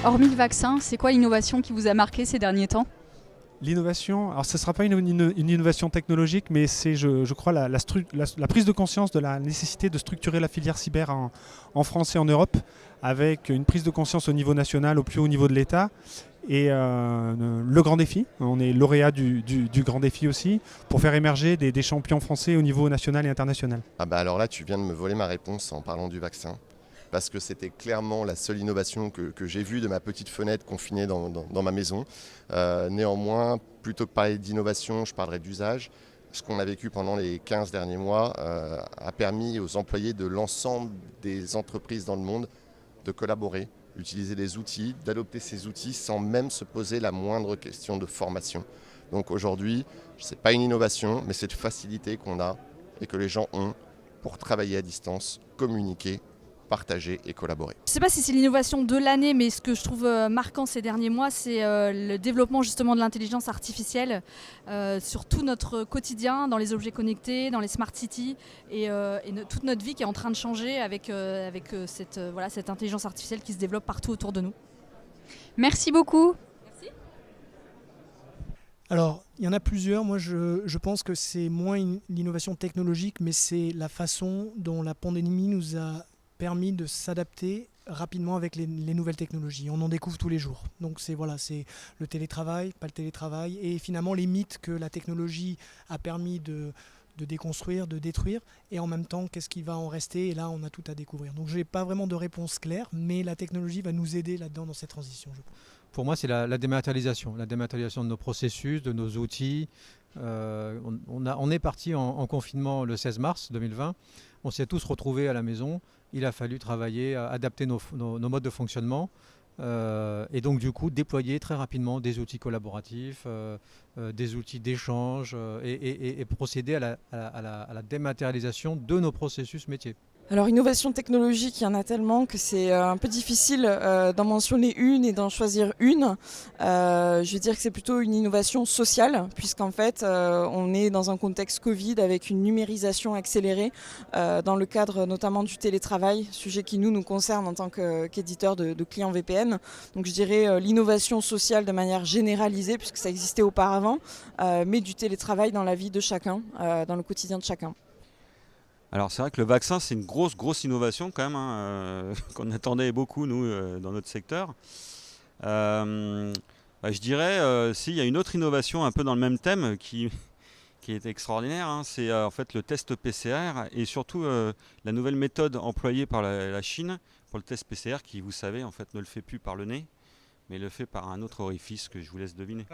Hormis le vaccin, c'est quoi l'innovation qui vous a marqué ces derniers temps? L'innovation, alors ce ne sera pas une innovation technologique, mais c'est, je crois, la prise de conscience de la nécessité de structurer la filière cyber en France et en Europe, avec une prise de conscience au niveau national, au plus haut niveau de l'État. Et le grand défi, on est lauréat du grand défi aussi, pour faire émerger des champions français au niveau national et international. Ah bah alors là, tu viens de me voler ma réponse en parlant du vaccin. Parce que c'était clairement la seule innovation que j'ai vue de ma petite fenêtre confinée dans ma maison. Néanmoins, plutôt que parler d'innovation, je parlerai d'usage. Ce qu'on a vécu pendant les 15 derniers mois a permis aux employés de l'ensemble des entreprises dans le monde de collaborer, d'utiliser des outils, d'adopter ces outils sans même se poser la moindre question de formation. Donc aujourd'hui, ce n'est pas une innovation, mais c'est une facilité qu'on a et que les gens ont pour travailler à distance, communiquer, partager et collaborer. Je ne sais pas si c'est l'innovation de l'année, mais ce que je trouve marquant ces derniers mois, c'est le développement justement de l'intelligence artificielle sur tout notre quotidien, dans les objets connectés, dans les smart cities et toute notre vie qui est en train de changer avec cette intelligence artificielle qui se développe partout autour de nous. Merci beaucoup. Merci. Alors, il y en a plusieurs. Moi, je pense que c'est moins l'innovation technologique, mais c'est la façon dont la pandémie nous a permis de s'adapter rapidement avec les nouvelles technologies. On en découvre tous les jours. Donc c'est le télétravail, pas le télétravail, et finalement les mythes que la technologie a permis de déconstruire, de détruire, et en même temps qu'est-ce qui va en rester, et là on a tout à découvrir. Donc je n'ai pas vraiment de réponse claire, mais la technologie va nous aider là-dedans dans cette transition, je pense. Pour moi, c'est la dématérialisation de nos processus, de nos outils. On est parti en confinement le 16 mars 2020. On s'est tous retrouvés à la maison. Il a fallu travailler, adapter nos modes de fonctionnement et donc du coup déployer très rapidement des outils collaboratifs, des outils d'échange et procéder à la dématérialisation de nos processus métiers. Alors innovation technologique, il y en a tellement que c'est un peu difficile d'en mentionner une et d'en choisir une. Je veux dire que c'est plutôt une innovation sociale, puisqu'en fait on est dans un contexte Covid avec une numérisation accélérée dans le cadre notamment du télétravail, sujet qui nous concerne en tant qu'éditeur de clients VPN. Donc je dirais l'innovation sociale de manière généralisée, puisque ça existait auparavant, mais du télétravail dans la vie de chacun, dans le quotidien de chacun. Alors c'est vrai que le vaccin, c'est une grosse innovation quand même, qu'on attendait beaucoup nous dans notre secteur. Je dirais, s'il y a une autre innovation un peu dans le même thème qui est extraordinaire, c'est en fait le test PCR et surtout la nouvelle méthode employée par la Chine pour le test PCR qui, vous savez, en fait ne le fait plus par le nez, mais le fait par un autre orifice que je vous laisse deviner.